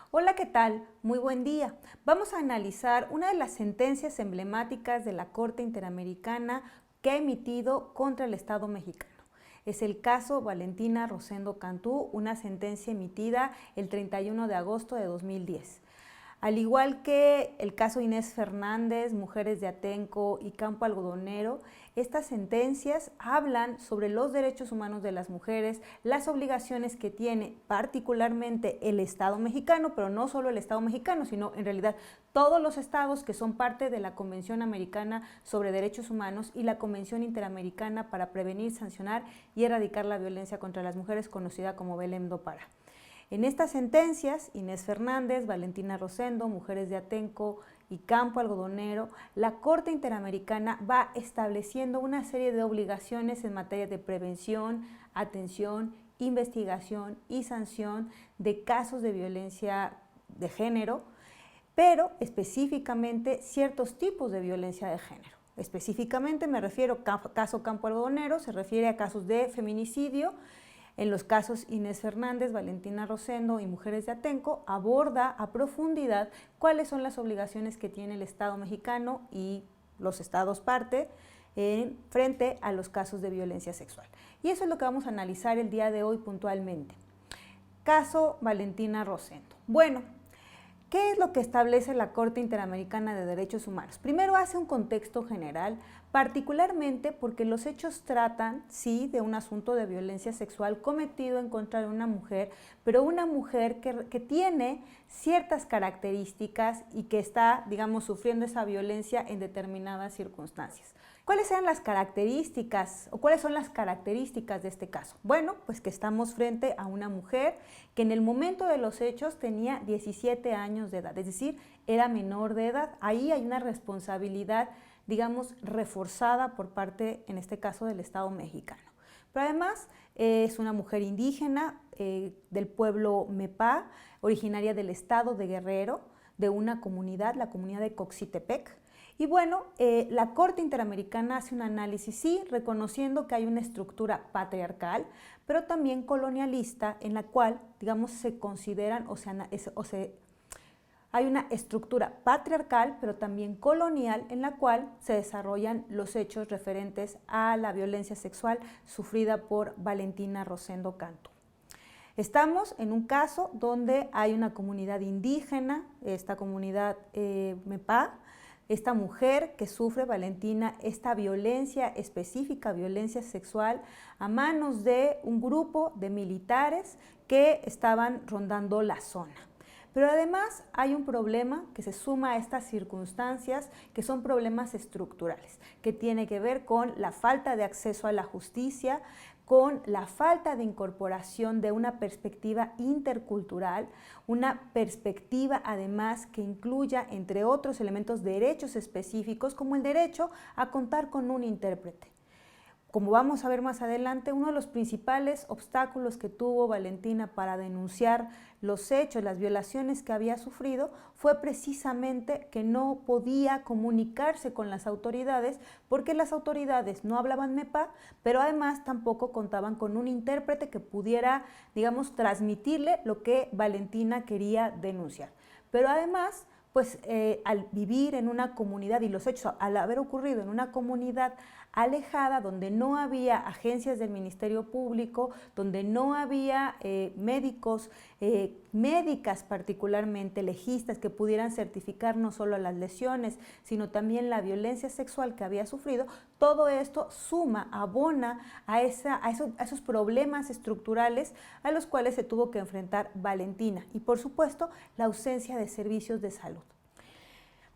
Hola, ¿qué tal? Muy buen día. Vamos a analizar una de las sentencias emblemáticas de la Corte Interamericana que ha emitido contra el Estado mexicano. Es el caso Valentina Rosendo Cantú, una sentencia emitida el 31 de agosto de 2010. Al igual que el caso Inés Fernández, Mujeres de Atenco y Campo Algodonero, estas sentencias hablan sobre los derechos humanos de las mujeres, las obligaciones que tiene particularmente el Estado mexicano, pero no solo el Estado mexicano, sino en realidad todos los estados que son parte de la Convención Americana sobre Derechos Humanos y la Convención Interamericana para prevenir, sancionar y erradicar la violencia contra las mujeres, conocida como Belém do Pará. En estas sentencias, Inés Fernández, Valentina Rosendo, Mujeres de Atenco y Campo Algodonero, la Corte Interamericana va estableciendo una serie de obligaciones en materia de prevención, atención, investigación y sanción de casos de violencia de género, pero específicamente ciertos tipos de violencia de género. Específicamente me refiero a caso Campo Algodonero, se refiere a casos de feminicidio. En los casos Inés Fernández, Valentina Rosendo y Mujeres de Atenco, aborda a profundidad cuáles son las obligaciones que tiene el Estado mexicano y los estados parte frente a los casos de violencia sexual. Y eso es lo que vamos a analizar el día de hoy puntualmente. Caso Valentina Rosendo. Bueno, ¿qué es lo que establece la Corte Interamericana de Derechos Humanos? Primero hace un contexto general, particularmente porque los hechos tratan, sí, de un asunto de violencia sexual cometido en contra de una mujer, pero una mujer que tiene ciertas características y que está, digamos, sufriendo esa violencia en determinadas circunstancias. ¿Cuáles eran las características o cuáles son las características de este caso? Bueno, pues que estamos frente a una mujer que en el momento de los hechos tenía 17 años de edad, es decir, era menor de edad. Ahí hay una responsabilidad, digamos, reforzada por parte, en este caso, del Estado mexicano. Pero además es una mujer indígena del pueblo Mepá, originaria del estado de Guerrero, de una comunidad, la comunidad de Coxitepec. Y bueno, la Corte Interamericana hace un análisis, sí, reconociendo que hay una estructura patriarcal, pero también colonialista, en la cual, digamos, se consideran hay una estructura patriarcal, pero también colonial, en la cual se desarrollan los hechos referentes a la violencia sexual sufrida por Valentina Rosendo Cantú. Estamos en un caso donde hay una comunidad indígena, esta comunidad Mepá, esta mujer que sufre, Valentina, esta violencia específica, violencia sexual, a manos de un grupo de militares que estaban rondando la zona. Pero además hay un problema que se suma a estas circunstancias, que son problemas estructurales, que tiene que ver con la falta de acceso a la justicia, con la falta de incorporación de una perspectiva intercultural, una perspectiva además que incluya, entre otros elementos, derechos específicos, como el derecho a contar con un intérprete. Como vamos a ver más adelante, uno de los principales obstáculos que tuvo Valentina para denunciar los hechos, las violaciones que había sufrido, fue precisamente que no podía comunicarse con las autoridades porque las autoridades no hablaban Mepá, pero además tampoco contaban con un intérprete que pudiera, digamos, transmitirle lo que Valentina quería denunciar. Pero además, pues al vivir en una comunidad y los hechos al haber ocurrido en una comunidad alejada, donde no había agencias del Ministerio Público, donde no había médicos, médicas particularmente, legistas que pudieran certificar no solo las lesiones, sino también la violencia sexual que había sufrido, todo esto suma, abona a esos problemas estructurales a los cuales se tuvo que enfrentar Valentina y, por supuesto, la ausencia de servicios de salud.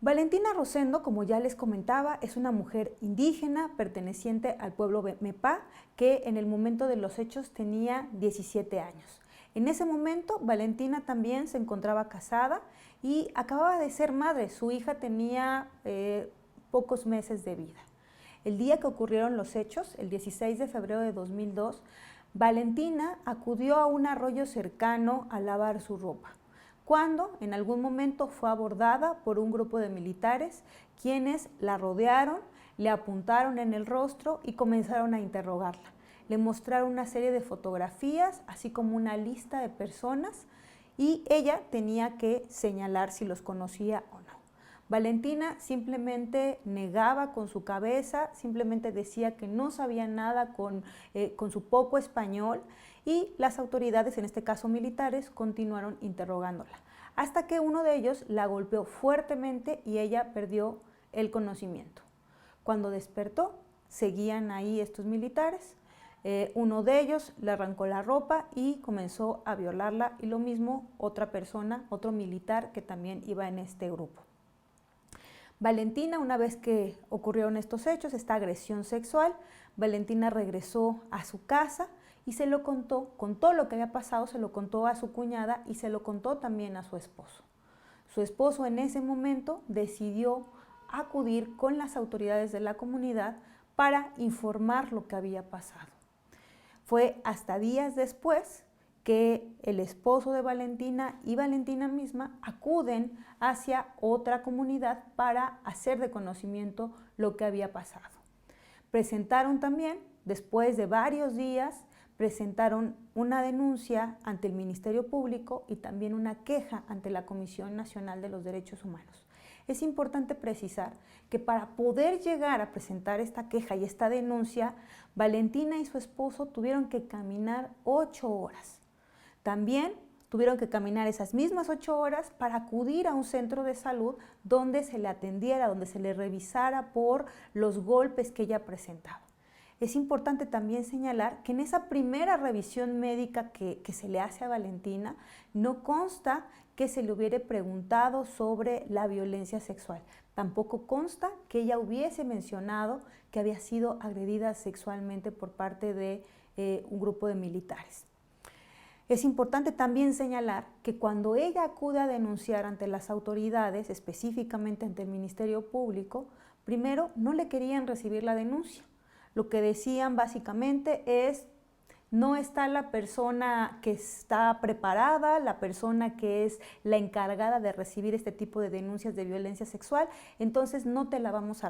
Valentina Rosendo, como ya les comentaba, es una mujer indígena perteneciente al pueblo Mepá que en el momento de los hechos tenía 17 años. En ese momento, Valentina también se encontraba casada y acababa de ser madre. Su hija tenía pocos meses de vida. El día que ocurrieron los hechos, el 16 de febrero de 2002, Valentina acudió a un arroyo cercano a lavar su ropa, cuando en algún momento fue abordada por un grupo de militares quienes la rodearon, le apuntaron en el rostro y comenzaron a interrogarla. Le mostraron una serie de fotografías, así como una lista de personas y ella tenía que señalar si los conocía o no. Valentina simplemente negaba con su cabeza, simplemente decía que no sabía nada con su poco español, y las autoridades, en este caso militares, continuaron interrogándola, hasta que uno de ellos la golpeó fuertemente y ella perdió el conocimiento. Cuando despertó, seguían ahí estos militares. Uno de ellos le arrancó la ropa y comenzó a violarla, y lo mismo otra persona, otro militar que también iba en este grupo. Valentina, una vez que ocurrieron estos hechos, esta agresión sexual, Valentina regresó a su casa y se lo contó, con todo lo que había pasado, se lo contó a su cuñada y se lo contó también a su esposo. Su esposo en ese momento decidió acudir con las autoridades de la comunidad para informar lo que había pasado. Fue hasta días después que el esposo de Valentina y Valentina misma acuden hacia otra comunidad para hacer de conocimiento lo que había pasado. Presentaron también, después de varios días, presentaron una denuncia ante el Ministerio Público y también una queja ante la Comisión Nacional de los Derechos Humanos. Es importante precisar que para poder llegar a presentar esta queja y esta denuncia, Valentina y su esposo tuvieron que caminar 8 horas. También tuvieron que caminar esas mismas 8 horas para acudir a un centro de salud donde se le atendiera, donde se le revisara por los golpes que ella presentaba. Es importante también señalar que en esa primera revisión médica que se le hace a Valentina, no consta que se le hubiera preguntado sobre la violencia sexual. Tampoco consta que ella hubiese mencionado que había sido agredida sexualmente por parte de un grupo de militares. Es importante también señalar que cuando ella acude a denunciar ante las autoridades, específicamente ante el Ministerio Público, primero no le querían recibir la denuncia. Lo que decían básicamente es: no está la persona que está preparada, la persona que es la encargada de recibir este tipo de denuncias de violencia sexual, entonces no te vamos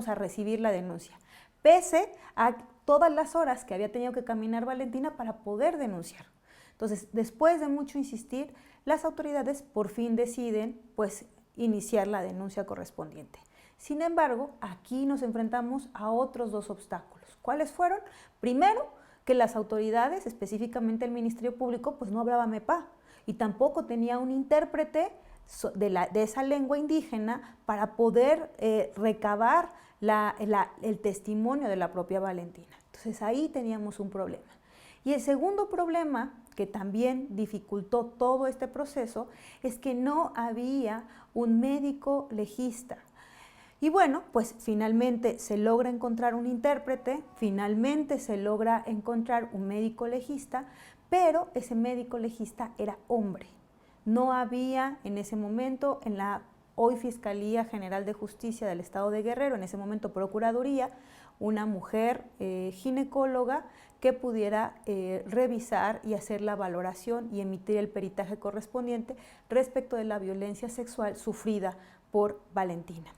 a recibir la denuncia, pese a todas las horas que había tenido que caminar Valentina para poder denunciar. Entonces, después de mucho insistir, las autoridades por fin deciden iniciar la denuncia correspondiente. Sin embargo, aquí nos enfrentamos a otros 2 obstáculos. ¿Cuáles fueron? Primero, que las autoridades, específicamente el Ministerio Público, no hablaba MEPA y tampoco tenía un intérprete de esa lengua indígena para poder recabar el testimonio de la propia Valentina. Entonces ahí teníamos un problema. Y el segundo problema, que también dificultó todo este proceso, es que no había un médico legista. Y bueno, finalmente se logra encontrar un intérprete, finalmente se logra encontrar un médico legista, pero ese médico legista era hombre. No había en ese momento en la hoy Fiscalía General de Justicia del Estado de Guerrero, en ese momento Procuraduría, una mujer ginecóloga que pudiera revisar y hacer la valoración y emitir el peritaje correspondiente respecto de la violencia sexual sufrida por Valentina.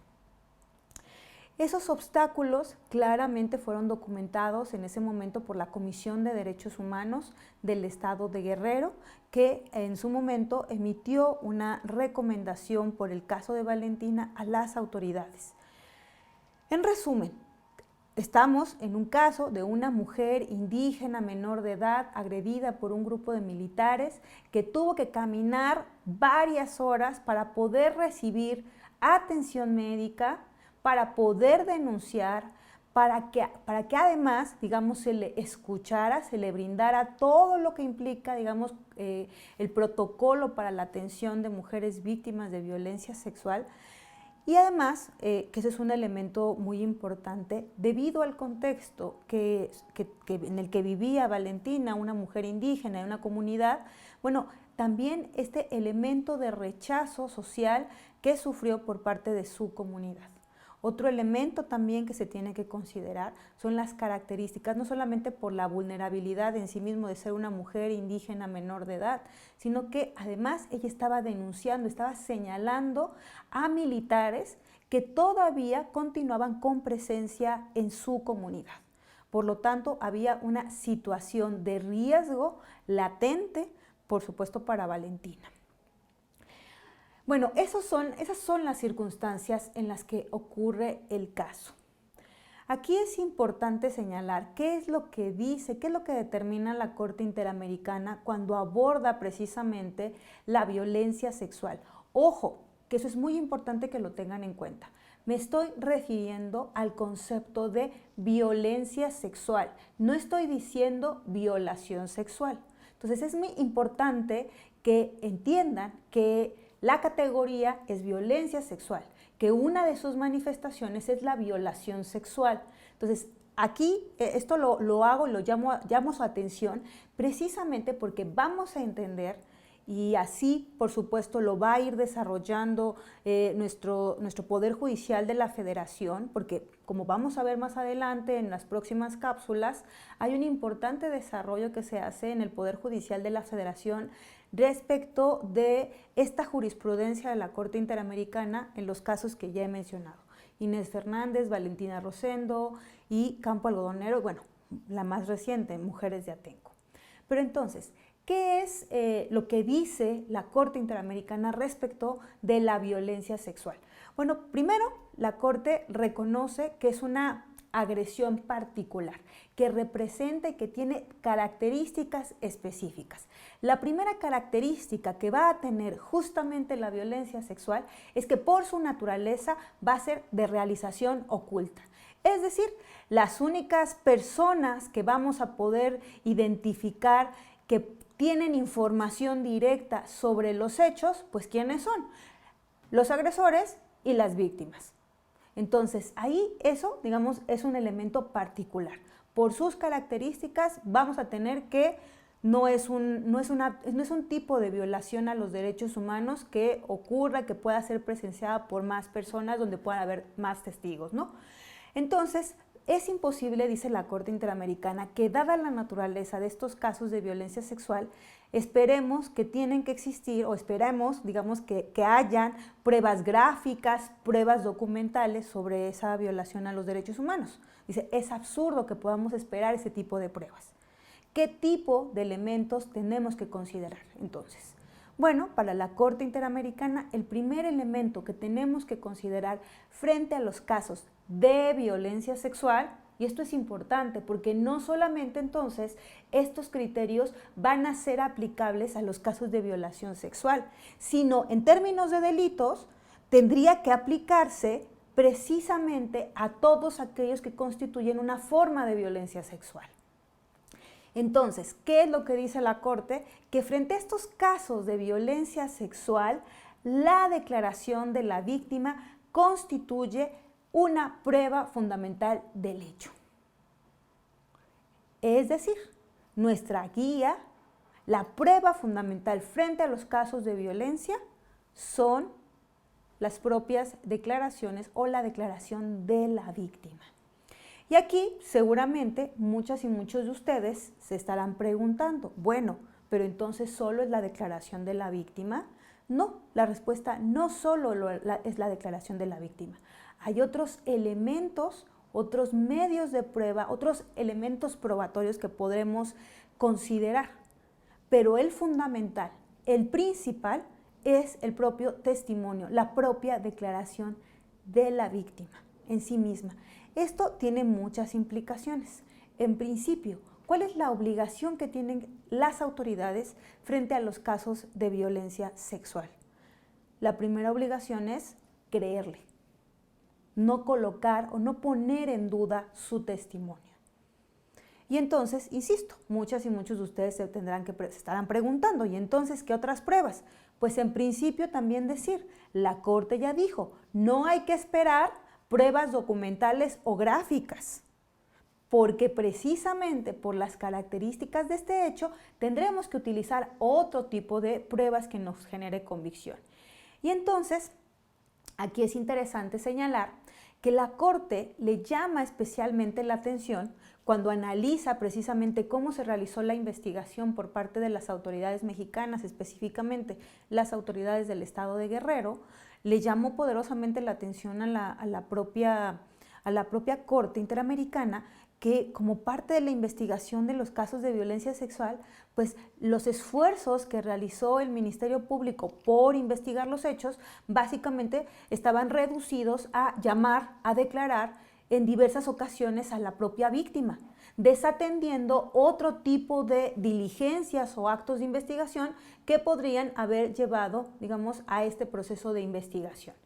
Esos obstáculos claramente fueron documentados en ese momento por la Comisión de Derechos Humanos del Estado de Guerrero, que en su momento emitió una recomendación por el caso de Valentina a las autoridades. En resumen, estamos en un caso de una mujer indígena menor de edad agredida por un grupo de militares que tuvo que caminar varias horas para poder recibir atención médica, para poder denunciar, para que además, se le escuchara, se le brindara todo lo que implica, el protocolo para la atención de mujeres víctimas de violencia sexual. Y además, que ese es un elemento muy importante, debido al contexto en el que vivía Valentina, una mujer indígena en una comunidad, también este elemento de rechazo social que sufrió por parte de su comunidad. Otro elemento también que se tiene que considerar son las características, no solamente por la vulnerabilidad en sí mismo de ser una mujer indígena menor de edad, sino que además ella estaba denunciando, estaba señalando a militares que todavía continuaban con presencia en su comunidad. Por lo tanto, había una situación de riesgo latente por supuesto, para Valentina. Bueno, esas son las circunstancias en las que ocurre el caso. Aquí es importante señalar qué es lo que dice, qué es lo que determina la Corte Interamericana cuando aborda precisamente la violencia sexual. Ojo, que eso es muy importante que lo tengan en cuenta. Me estoy refiriendo al concepto de violencia sexual. No estoy diciendo violación sexual. Entonces es muy importante que entiendan que la categoría es violencia sexual, que una de sus manifestaciones es la violación sexual. Entonces, aquí esto lo llamo su atención precisamente porque vamos a entender, y así, por supuesto, lo va a ir desarrollando nuestro Poder Judicial de la Federación, porque como vamos a ver más adelante en las próximas cápsulas, hay un importante desarrollo que se hace en el Poder Judicial de la Federación respecto de esta jurisprudencia de la Corte Interamericana en los casos que ya he mencionado. Inés Fernández, Valentina Rosendo y Campo Algodonero, bueno, la más reciente, Mujeres de Atenco. Pero entonces, ¿qué es lo que dice la Corte Interamericana respecto de la violencia sexual? Bueno, primero, la Corte reconoce que es una agresión particular, que representa y que tiene características específicas. La primera característica que va a tener justamente la violencia sexual es que por su naturaleza va a ser de realización oculta. Es decir, las únicas personas que vamos a poder identificar que tienen información directa sobre los hechos, pues ¿quiénes son? Los agresores y las víctimas. Entonces, ahí eso, digamos, es un elemento particular. Por sus características vamos a tener que no es un tipo de violación a los derechos humanos que ocurra, que pueda ser presenciada por más personas, donde pueda haber más testigos, ¿no? Entonces, es imposible, dice la Corte Interamericana, que dada la naturaleza de estos casos de violencia sexual, esperemos que tienen que existir, o esperemos, digamos, que hayan pruebas gráficas, pruebas documentales sobre esa violación a los derechos humanos. Dice, es absurdo que podamos esperar ese tipo de pruebas. ¿Qué tipo de elementos tenemos que considerar entonces? Bueno, para la Corte Interamericana, el primer elemento que tenemos que considerar frente a los casos de violencia sexual, y esto es importante porque no solamente entonces estos criterios van a ser aplicables a los casos de violación sexual, sino en términos de delitos tendría que aplicarse precisamente a todos aquellos que constituyen una forma de violencia sexual. Entonces, ¿qué es lo que dice la Corte? Que frente a estos casos de violencia sexual, la declaración de la víctima constituye una prueba fundamental del hecho. Es decir, nuestra guía, la prueba fundamental frente a los casos de violencia son las propias declaraciones o la declaración de la víctima. Y aquí seguramente muchas y muchos de ustedes se estarán preguntando, bueno, pero entonces ¿solo es la declaración de la víctima? No, la respuesta no solo es la declaración de la víctima. Hay otros elementos, otros medios de prueba, otros elementos probatorios que podremos considerar. Pero el fundamental, el principal, es el propio testimonio, la propia declaración de la víctima en sí misma. Esto tiene muchas implicaciones. En principio, ¿cuál es la obligación que tienen las autoridades frente a los casos de violencia sexual? La primera obligación es creerle, no colocar o no poner en duda su testimonio. Y entonces, insisto, muchas y muchos de ustedes se estarán preguntando, ¿y entonces qué otras pruebas? Pues en principio también decir, la Corte ya dijo, no hay que esperar pruebas documentales o gráficas, porque precisamente por las características de este hecho tendremos que utilizar otro tipo de pruebas que nos genere convicción. Y entonces, aquí es interesante señalar que la Corte le llama especialmente la atención cuando analiza precisamente cómo se realizó la investigación por parte de las autoridades mexicanas, específicamente las autoridades del estado de Guerrero, le llamó poderosamente la atención a la propia Corte Interamericana que como parte de la investigación de los casos de violencia sexual, pues los esfuerzos que realizó el Ministerio Público por investigar los hechos básicamente estaban reducidos a llamar, a declarar en diversas ocasiones a la propia víctima, desatendiendo otro tipo de diligencias o actos de investigación que podrían haber llevado, digamos, a este proceso de investigación.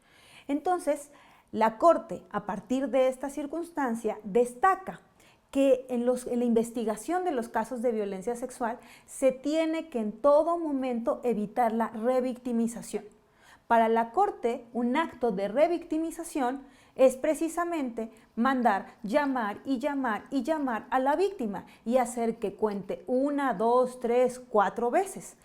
Entonces, la Corte, a partir de esta circunstancia, destaca que en la investigación de los casos de violencia sexual se tiene que en todo momento evitar la revictimización. Para la Corte, un acto de revictimización es precisamente mandar llamar y llamar y llamar a la víctima y hacer que cuente 1, 2, 3, 4 veces.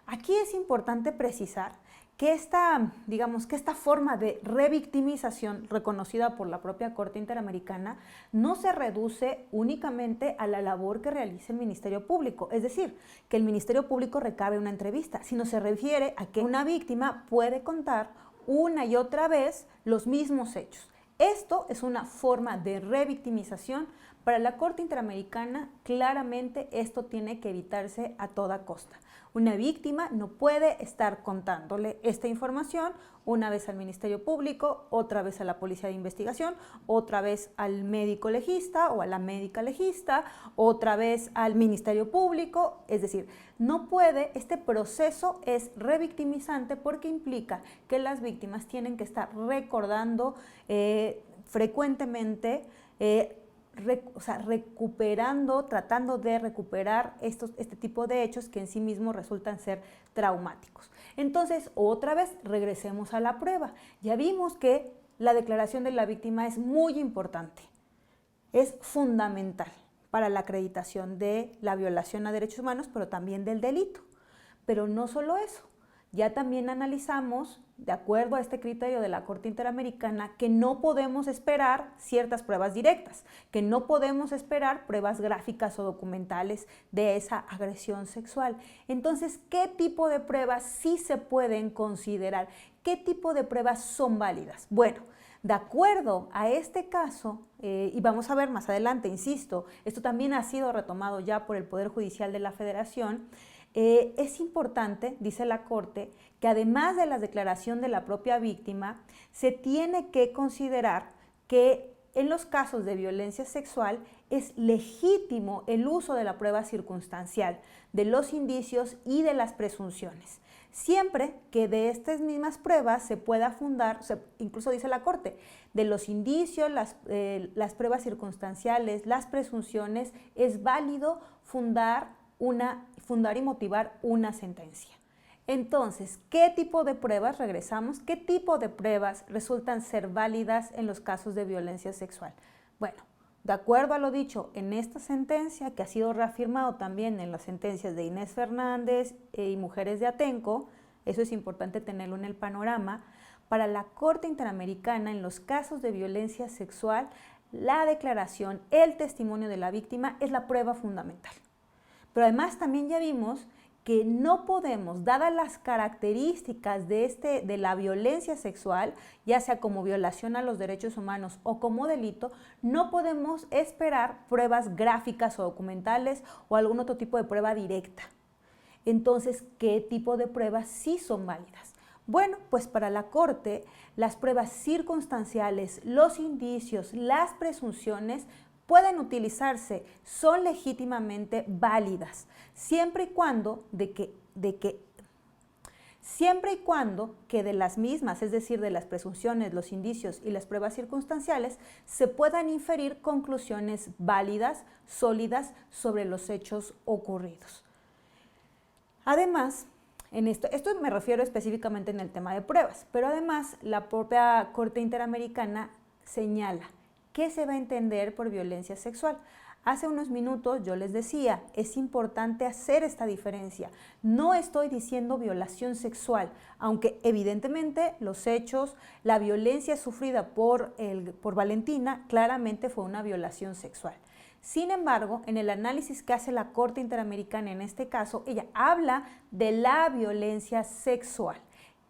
Aquí es importante precisar que esta forma de revictimización reconocida por la propia Corte Interamericana no se reduce únicamente a la labor que realiza el Ministerio Público, es decir, que el Ministerio Público recabe una entrevista, sino se refiere a que una víctima puede contar una y otra vez los mismos hechos. Esto es una forma de revictimización. Para la Corte Interamericana, claramente esto tiene que evitarse a toda costa. Una víctima no puede estar contándole esta información una vez al Ministerio Público, otra vez a la Policía de Investigación, otra vez al médico legista o a la médica legista, otra vez al Ministerio Público. Es decir, no puede, este proceso es revictimizante porque implica que las víctimas tienen que estar recordando frecuentemente, recuperando, tratando de recuperar este tipo de hechos que en sí mismos resultan ser traumáticos. Entonces, otra vez, regresemos a la prueba. Ya vimos que la declaración de la víctima es muy importante, es fundamental para la acreditación de la violación a derechos humanos, pero también del delito. Pero no solo eso. Ya también analizamos, de acuerdo a este criterio de la Corte Interamericana, que no podemos esperar ciertas pruebas directas, que no podemos esperar pruebas gráficas o documentales de esa agresión sexual. Entonces, ¿qué tipo de pruebas sí se pueden considerar? ¿Qué tipo de pruebas son válidas? Bueno, de acuerdo a este caso, y vamos a ver más adelante, insisto, esto también ha sido retomado ya por el Poder Judicial de la Federación. Es importante, dice la Corte, que además de la declaración de la propia víctima, se tiene que considerar que en los casos de violencia sexual es legítimo el uso de la prueba circunstancial, de los indicios y de las presunciones. Siempre que de estas mismas pruebas se pueda fundar, incluso dice la Corte, de los indicios, las pruebas circunstanciales, las presunciones, es válido fundar y motivar una sentencia. Entonces, ¿qué tipo de pruebas, regresamos, qué tipo de pruebas resultan ser válidas en los casos de violencia sexual? Bueno, de acuerdo a lo dicho en esta sentencia, que ha sido reafirmado también en las sentencias de Inés Fernández y Mujeres de Atenco, eso es importante tenerlo en el panorama, para la Corte Interamericana en los casos de violencia sexual, la declaración, el testimonio de la víctima es la prueba fundamental. Pero además también ya vimos que no podemos, dadas las características de la violencia sexual, ya sea como violación a los derechos humanos o como delito, no podemos esperar pruebas gráficas o documentales o algún otro tipo de prueba directa. Entonces, ¿qué tipo de pruebas sí son válidas? Bueno, pues para la Corte, las pruebas circunstanciales, los indicios, las presunciones pueden utilizarse, son legítimamente válidas, siempre y cuando de las mismas, es decir, de las presunciones, los indicios y las pruebas circunstanciales, se puedan inferir conclusiones válidas, sólidas sobre los hechos ocurridos. Además, esto me refiero específicamente en el tema de pruebas, pero además la propia Corte Interamericana señala ¿qué se va a entender por violencia sexual? Hace unos minutos yo les decía, es importante hacer esta diferencia. No estoy diciendo violación sexual, aunque evidentemente los hechos, la violencia sufrida por Valentina claramente fue una violación sexual. Sin embargo, en el análisis que hace la Corte Interamericana en este caso, ella habla de la violencia sexual.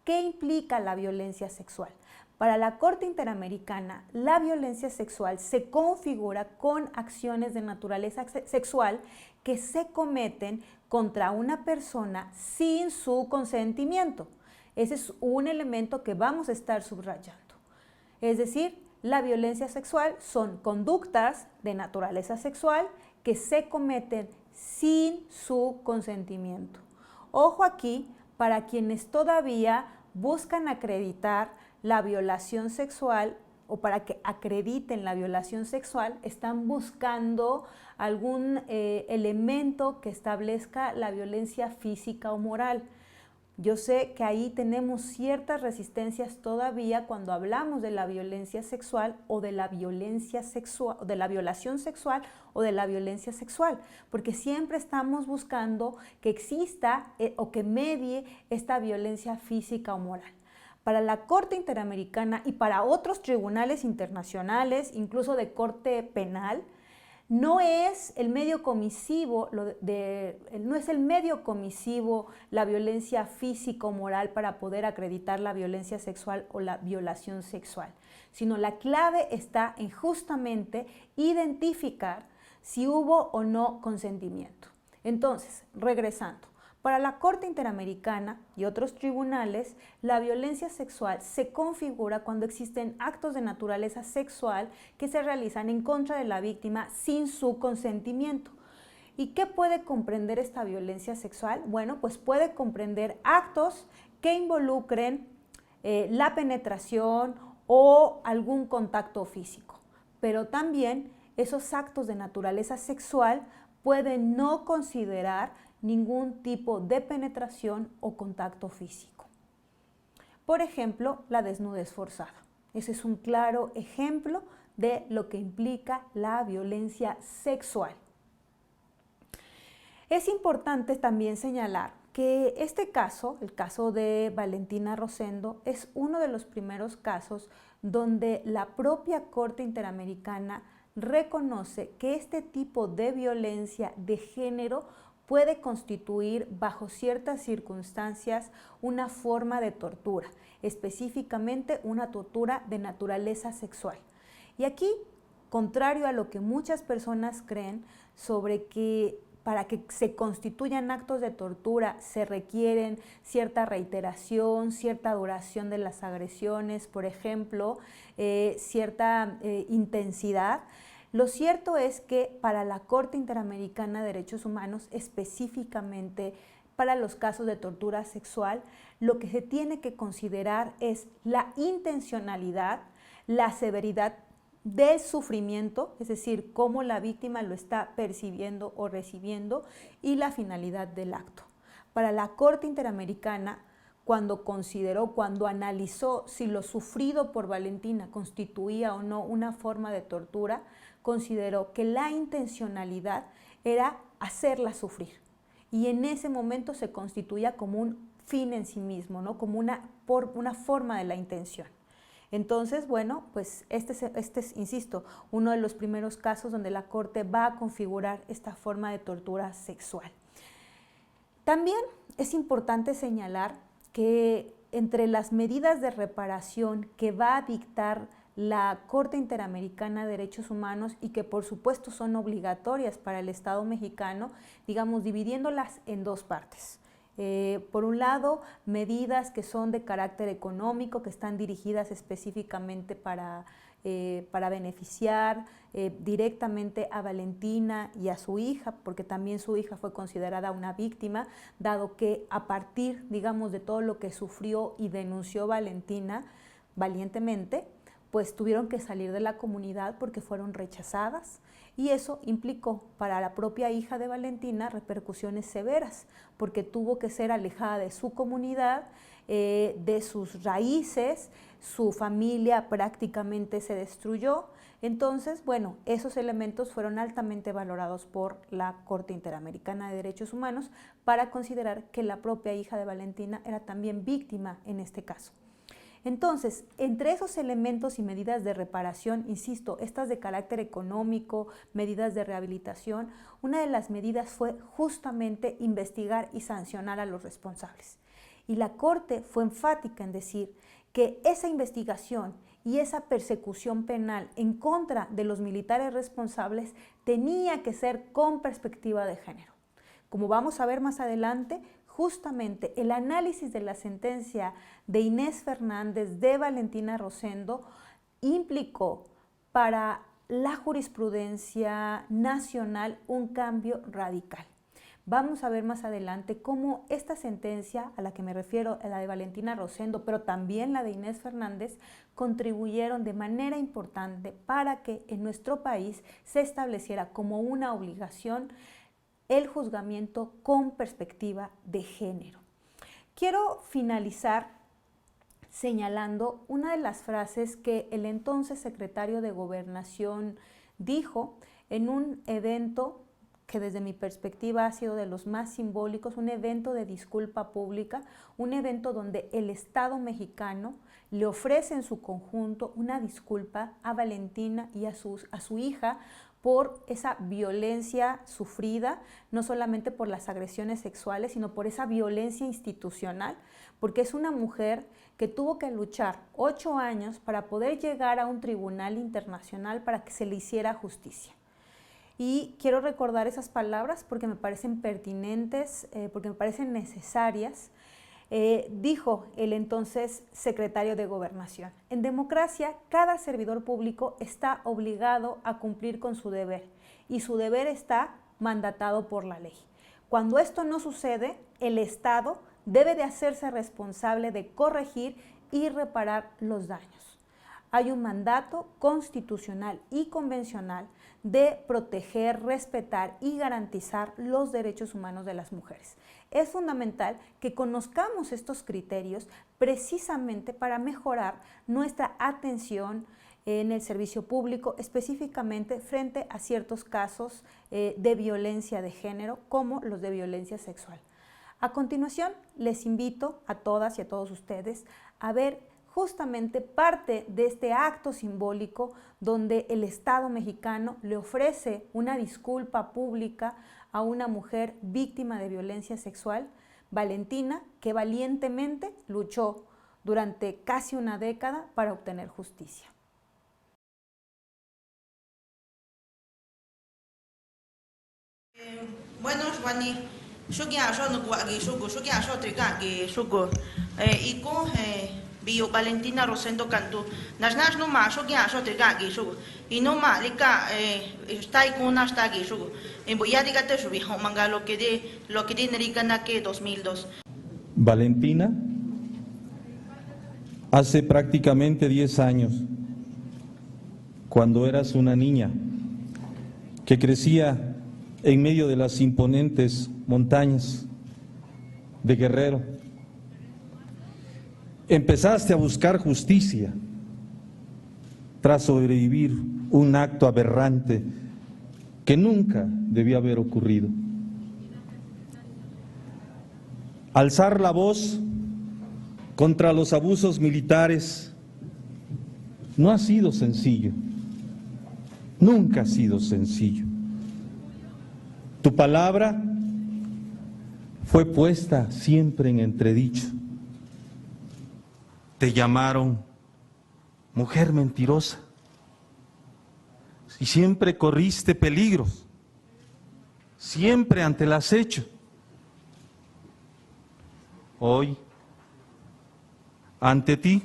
¿Qué implica la violencia sexual? Para la Corte Interamericana, la violencia sexual se configura con acciones de naturaleza sexual que se cometen contra una persona sin su consentimiento. Ese es un elemento que vamos a estar subrayando. Es decir, la violencia sexual son conductas de naturaleza sexual que se cometen sin su consentimiento. Ojo aquí, para quienes todavía buscan acreditar la violación sexual o para que acrediten la violación sexual, están buscando algún elemento que establezca la violencia física o moral. Yo sé que ahí tenemos ciertas resistencias todavía cuando hablamos de la violencia sexual o de la violencia sexual, de la violación sexual o de la violencia sexual, porque siempre estamos buscando que exista o que medie esta violencia física o moral. Para la Corte Interamericana y para otros tribunales internacionales, incluso de corte penal, no es el medio comisivo, la violencia física o moral para poder acreditar la violencia sexual o la violación sexual, sino la clave está en justamente identificar si hubo o no consentimiento. Entonces, regresando, para la Corte Interamericana y otros tribunales, la violencia sexual se configura cuando existen actos de naturaleza sexual que se realizan en contra de la víctima sin su consentimiento. ¿Y qué puede comprender esta violencia sexual? Bueno, pues puede comprender actos que involucren la penetración o algún contacto físico, pero también esos actos de naturaleza sexual pueden no considerar ningún tipo de penetración o contacto físico. Por ejemplo, la desnudez forzada. Ese es un claro ejemplo de lo que implica la violencia sexual. Es importante también señalar que este caso, el caso de Valentina Rosendo, es uno de los primeros casos donde la propia Corte Interamericana reconoce que este tipo de violencia de género puede constituir bajo ciertas circunstancias una forma de tortura, específicamente una tortura de naturaleza sexual. Y aquí, contrario a lo que muchas personas creen sobre que para que se constituyan actos de tortura se requieren cierta reiteración, cierta duración de las agresiones, por ejemplo, cierta intensidad. Lo cierto es que para la Corte Interamericana de Derechos Humanos, específicamente para los casos de tortura sexual, lo que se tiene que considerar es la intencionalidad, la severidad del sufrimiento, es decir, cómo la víctima lo está percibiendo o recibiendo, y la finalidad del acto. Para la Corte Interamericana, cuando analizó si lo sufrido por Valentina constituía o no una forma de tortura, consideró que la intencionalidad era hacerla sufrir. Y en ese momento se constituía como un fin en sí mismo, ¿no? Como una forma de la intención. Entonces, bueno, pues este es, insisto, uno de los primeros casos donde la Corte va a configurar esta forma de tortura sexual. También es importante señalar que entre las medidas de reparación que va a dictar la Corte Interamericana de Derechos Humanos y que por supuesto son obligatorias para el Estado mexicano, digamos, dividiéndolas en dos partes. Por un lado, medidas que son de carácter económico, que están dirigidas específicamente para beneficiar directamente a Valentina y a su hija, porque también su hija fue considerada una víctima, dado que a partir, digamos, de todo lo que sufrió y denunció Valentina valientemente, pues tuvieron que salir de la comunidad porque fueron rechazadas, y eso implicó para la propia hija de Valentina repercusiones severas, porque tuvo que ser alejada de su comunidad, de sus raíces, su familia prácticamente se destruyó. Entonces, bueno, esos elementos fueron altamente valorados por la Corte Interamericana de Derechos Humanos para considerar que la propia hija de Valentina era también víctima en este caso. Entonces, entre esos elementos y medidas de reparación, insisto, estas de carácter económico, medidas de rehabilitación, una de las medidas fue justamente investigar y sancionar a los responsables. Y la Corte fue enfática en decir que esa investigación y esa persecución penal en contra de los militares responsables tenía que ser con perspectiva de género. Como vamos a ver más adelante, justamente el análisis de la sentencia de Inés Fernández de Valentina Rosendo implicó para la jurisprudencia nacional un cambio radical. Vamos a ver más adelante cómo esta sentencia, a la que me refiero, la de Valentina Rosendo, pero también la de Inés Fernández, contribuyeron de manera importante para que en nuestro país se estableciera como una obligación el juzgamiento con perspectiva de género. Quiero finalizar señalando una de las frases que el entonces secretario de Gobernación dijo en un evento que desde mi perspectiva ha sido de los más simbólicos, un evento de disculpa pública, un evento donde el Estado mexicano le ofrece en su conjunto una disculpa a Valentina y a su hija por esa violencia sufrida, no solamente por las agresiones sexuales, sino por esa violencia institucional, porque es una mujer que tuvo que luchar 8 años para poder llegar a un tribunal internacional para que se le hiciera justicia. Y quiero recordar esas palabras porque me parecen pertinentes, porque me parecen necesarias. Dijo el entonces secretario de Gobernación: en democracia, cada servidor público está obligado a cumplir con su deber y su deber está mandatado por la ley. Cuando esto no sucede, el Estado debe de hacerse responsable de corregir y reparar los daños. Hay un mandato constitucional y convencional de proteger, respetar y garantizar los derechos humanos de las mujeres. Es fundamental que conozcamos estos criterios precisamente para mejorar nuestra atención en el servicio público, específicamente frente a ciertos casos de violencia de género, como los de violencia sexual. A continuación, les invito a todas y a todos ustedes a ver justamente parte de este acto simbólico donde el Estado mexicano le ofrece una disculpa pública a una mujer víctima de violencia sexual, Valentina, que valientemente luchó durante casi una década para obtener justicia. Bueno, Juani, yo quiero y con bio Valentina Rosendo Cantú, nas no más, yo quiero y no más, está y con hasta aquí, en Boyadi Gata Subijo Manga lo que de Nericana que 2002. Valentina, hace prácticamente 10 años, cuando eras una niña que crecía en medio de las imponentes montañas de Guerrero, empezaste a buscar justicia tras sobrevivir un acto aberrante que nunca debió haber ocurrido. Alzar la voz contra los abusos militares no ha sido sencillo, nunca ha sido sencillo. Tu palabra fue puesta siempre en entredicho. Te llamaron mujer mentirosa y siempre corriste peligros, siempre ante el acecho. Hoy, ante ti,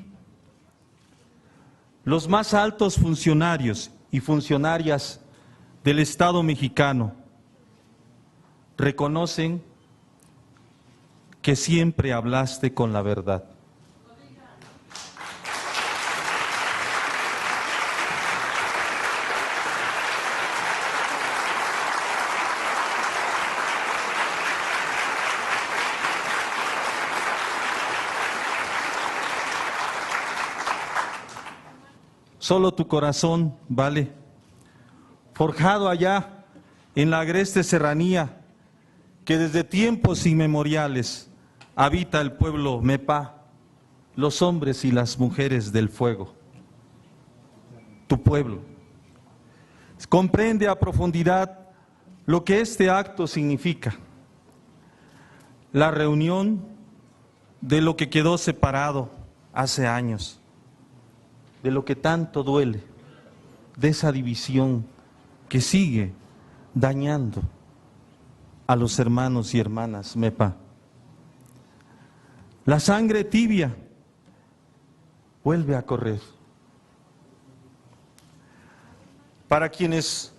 los más altos funcionarios y funcionarias del Estado mexicano reconocen que siempre hablaste con la verdad. Solo tu corazón vale, forjado allá en la agreste serranía que desde tiempos inmemoriales habita el pueblo Mepa, los hombres y las mujeres del fuego. Tu pueblo comprende a profundidad lo que este acto significa, la reunión de lo que quedó separado hace años, de lo que tanto duele, de esa división que sigue dañando a los hermanos y hermanas MEPA. La sangre tibia vuelve a correr. Para quienes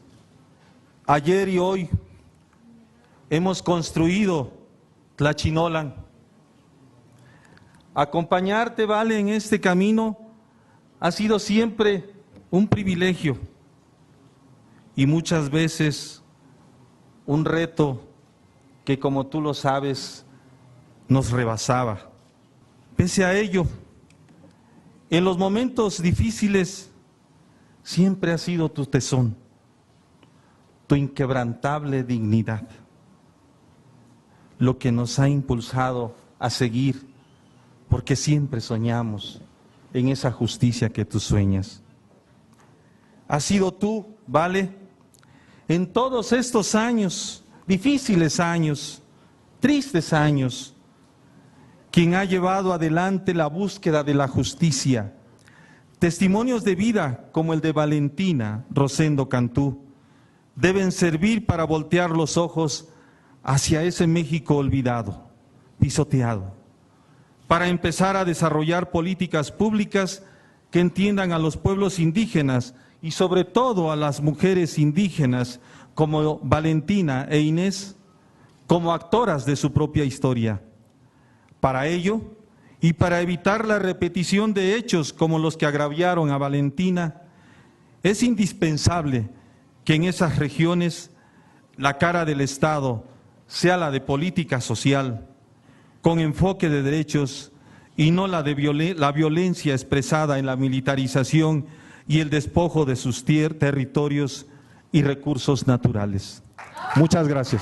ayer y hoy hemos construido Tlachinolan, acompañarte, Vale, en este camino ha sido siempre un privilegio y muchas veces un reto que, como tú lo sabes, nos rebasaba. Pese a ello, en los momentos difíciles siempre ha sido tu tesón, tu inquebrantable dignidad, lo que nos ha impulsado a seguir, porque siempre soñamos en esa justicia que tú sueñas. Has sido tú, Vale, en todos estos años, difíciles años, tristes años, quien ha llevado adelante la búsqueda de la justicia. Testimonios de vida como el de Valentina Rosendo Cantú deben servir para voltear los ojos hacia ese México olvidado, pisoteado, para empezar a desarrollar políticas públicas que entiendan a los pueblos indígenas y sobre todo a las mujeres indígenas como Valentina e Inés como actoras de su propia historia. Para ello, y para evitar la repetición de hechos como los que agraviaron a Valentina, es indispensable que en esas regiones la cara del Estado sea la de política social, con enfoque de derechos y no la de la violencia expresada en la militarización y el despojo de sus territorios y recursos naturales. Muchas gracias.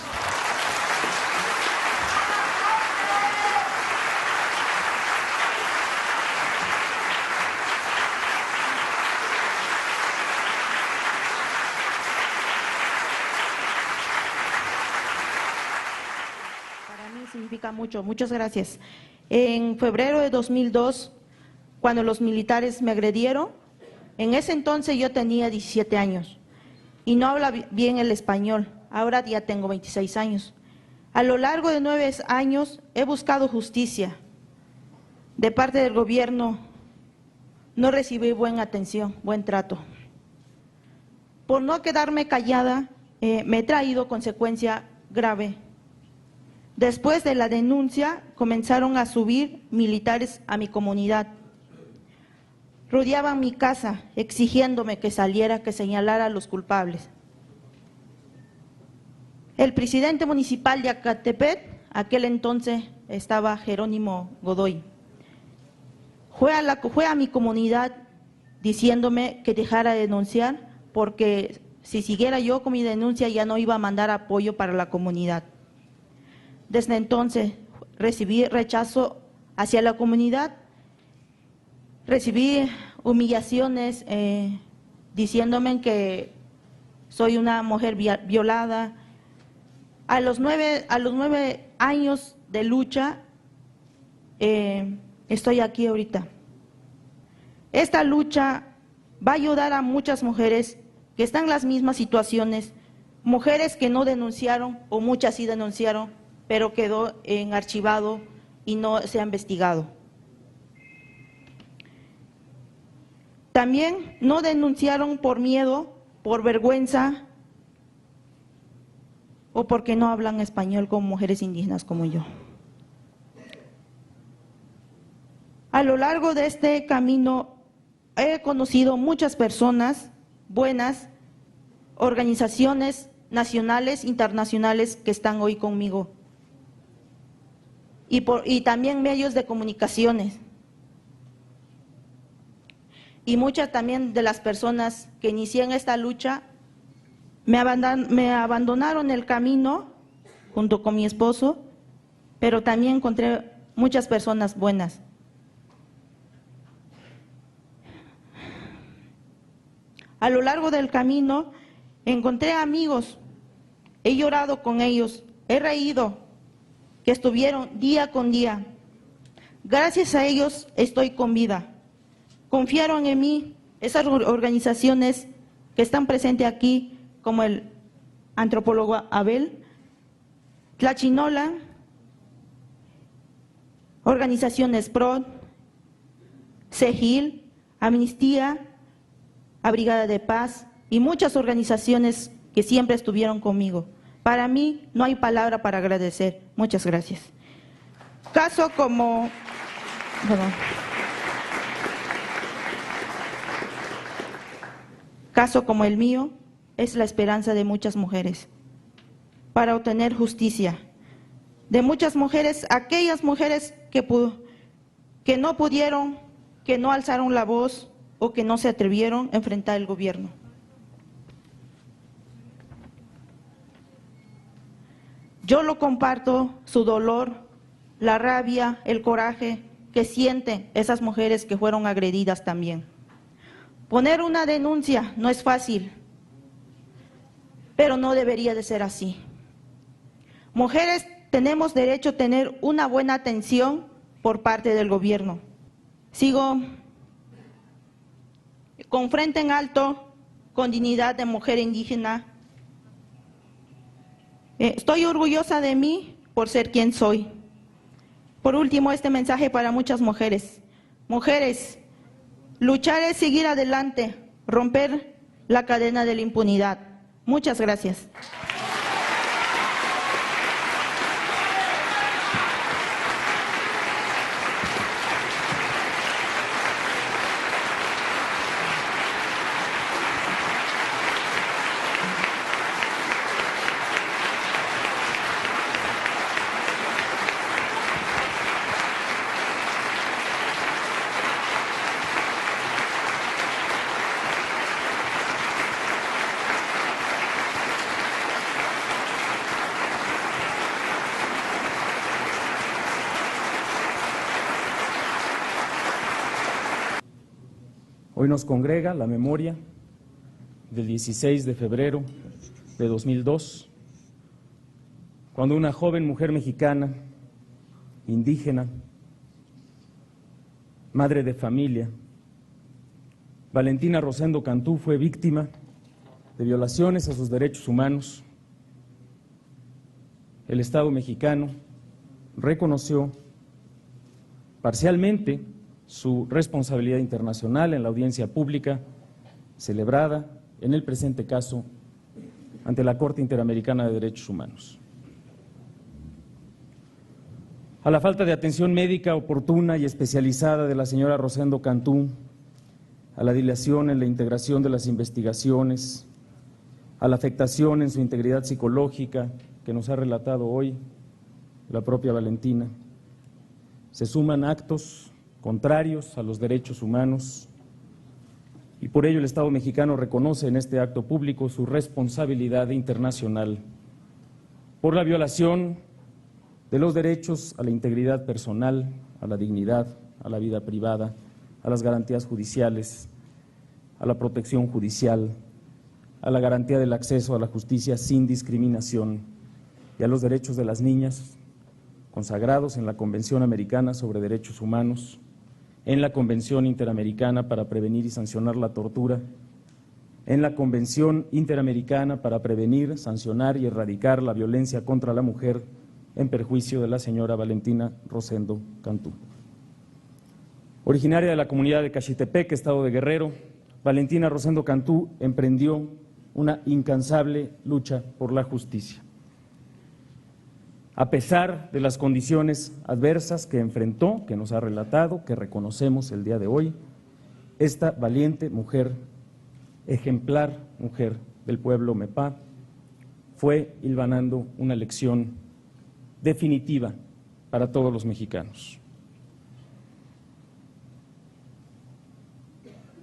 Significa mucho, muchas gracias. En febrero de 2002, cuando los militares me agredieron, en ese entonces yo tenía 17 años y no hablaba bien el español, ahora ya tengo 26 años. A lo largo de 9 años he buscado justicia de parte del gobierno, no recibí buena atención, buen trato. Por no quedarme callada, me he traído consecuencia grave. Después de la denuncia, comenzaron a subir militares a mi comunidad. Rodeaban mi casa, exigiéndome que saliera, que señalara a los culpables. El presidente municipal de Acatepec, aquel entonces estaba Jerónimo Godoy, fue a mi comunidad diciéndome que dejara de denunciar, porque si siguiera yo con mi denuncia ya no iba a mandar apoyo para la comunidad. Desde entonces recibí rechazo hacia la comunidad, recibí humillaciones diciéndome que soy una mujer violada. A los 9 años de lucha estoy aquí ahorita. Esta lucha va a ayudar a muchas mujeres que están en las mismas situaciones, mujeres que no denunciaron o muchas sí denunciaron, pero quedó en archivado y no se ha investigado. También no denunciaron por miedo, por vergüenza o porque no hablan español como mujeres indígenas como yo. A lo largo de este camino he conocido muchas personas buenas, organizaciones nacionales, internacionales que están hoy conmigo. Y también medios de comunicaciones. Y muchas también de las personas que inician esta lucha me abandonaron el camino junto con mi esposo, pero también encontré muchas personas buenas. A lo largo del camino encontré amigos, he llorado con ellos, he reído, que estuvieron día con día. Gracias a ellos estoy con vida. Confiaron en mí esas organizaciones que están presentes aquí, como el antropólogo Abel, Tlachinola, organizaciones PRO, CEGIL, Amnistía, a Brigada de Paz y muchas organizaciones que siempre estuvieron conmigo. Para mí no hay palabra para agradecer. Muchas gracias. Caso como el mío es la esperanza de muchas mujeres para obtener justicia. De muchas mujeres, aquellas mujeres que no pudieron, que no alzaron la voz o que no se atrevieron a enfrentar el gobierno. Yo lo comparto, su dolor, la rabia, el coraje que sienten esas mujeres que fueron agredidas también. Poner una denuncia no es fácil, pero no debería de ser así. Mujeres tenemos derecho a tener una buena atención por parte del gobierno. Sigo con frente en alto, con dignidad de mujer indígena. Estoy orgullosa de mí por ser quien soy. Por último, este mensaje para muchas mujeres. Mujeres, luchar es seguir adelante, romper la cadena de la impunidad. Muchas gracias. Hoy nos congrega la memoria del 16 de febrero de 2002, cuando una joven mujer mexicana, indígena, madre de familia, Valentina Rosendo Cantú, fue víctima de violaciones a sus derechos humanos. El Estado mexicano reconoció parcialmente su responsabilidad internacional en la audiencia pública celebrada en el presente caso ante la Corte Interamericana de Derechos Humanos. A la falta de atención médica oportuna y especializada de la señora Rosendo Cantú, a la dilación en la integración de las investigaciones, a la afectación en su integridad psicológica que nos ha relatado hoy la propia Valentina, se suman actos contrarios a los derechos humanos y por ello el Estado mexicano reconoce en este acto público su responsabilidad internacional por la violación de los derechos a la integridad personal, a la dignidad, a la vida privada, a las garantías judiciales, a la protección judicial, a la garantía del acceso a la justicia sin discriminación y a los derechos de las niñas consagrados en la Convención Americana sobre Derechos Humanos, en la Convención Interamericana para Prevenir y Sancionar la Tortura, en la Convención Interamericana para Prevenir, Sancionar y Erradicar la Violencia contra la Mujer en perjuicio de la señora Valentina Rosendo Cantú. Originaria de la comunidad de Caxitepec, Estado de Guerrero, Valentina Rosendo Cantú emprendió una incansable lucha por la justicia. A pesar de las condiciones adversas que enfrentó, que nos ha relatado, que reconocemos el día de hoy, esta valiente mujer, ejemplar mujer del pueblo Mepá, fue hilvanando una lección definitiva para todos los mexicanos.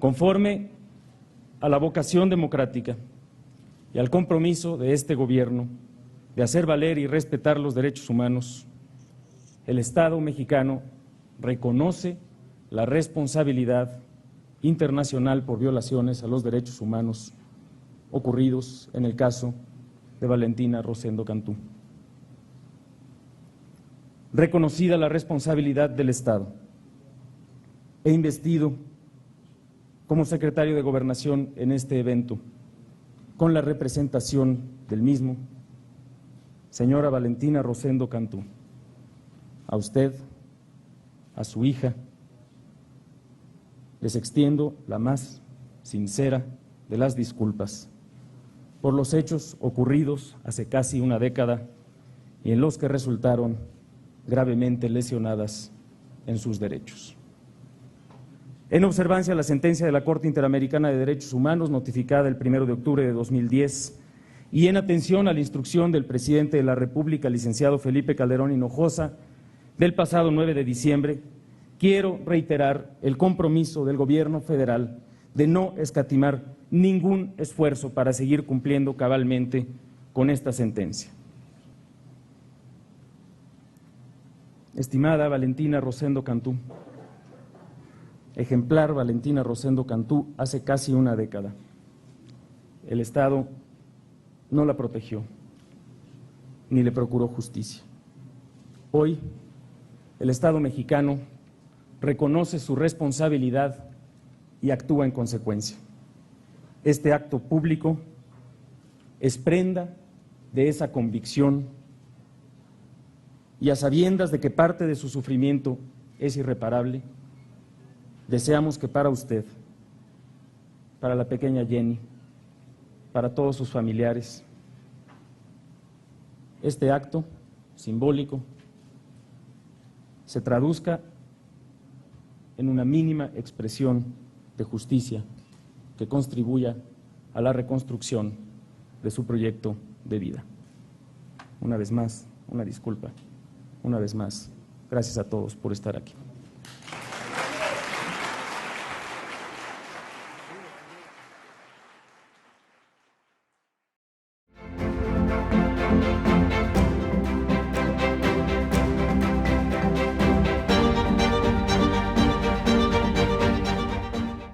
Conforme a la vocación democrática y al compromiso de este gobierno de hacer valer y respetar los derechos humanos, el Estado mexicano reconoce la responsabilidad internacional por violaciones a los derechos humanos ocurridos en el caso de Valentina Rosendo Cantú. reconocida la responsabilidad del Estado, he investido como secretario de Gobernación en este evento, con la representación del mismo, señora Valentina Rosendo Cantú, a usted, a su hija, les extiendo la más sincera de las disculpas por los hechos ocurridos hace casi una década y en los que resultaron gravemente lesionadas en sus derechos. En observancia a la sentencia de la Corte Interamericana de Derechos Humanos notificada el 1 de octubre de 2010 y en atención a la instrucción del presidente de la República, licenciado Felipe Calderón Hinojosa, del pasado 9 de diciembre, quiero reiterar el compromiso del Gobierno federal de no escatimar ningún esfuerzo para seguir cumpliendo cabalmente con esta sentencia. Estimada Valentina Rosendo Cantú, ejemplar Valentina Rosendo Cantú, hace casi una década, el Estado no la protegió ni le procuró justicia. Hoy, el Estado mexicano reconoce su responsabilidad y actúa en consecuencia. Este acto público es prenda de esa convicción y a sabiendas de que parte de su sufrimiento es irreparable, deseamos que para usted, para la pequeña Jenny, para todos sus familiares, este acto simbólico se traduzca en una mínima expresión de justicia que contribuya a la reconstrucción de su proyecto de vida. Una vez más, una disculpa. Una vez más, gracias a todos por estar aquí.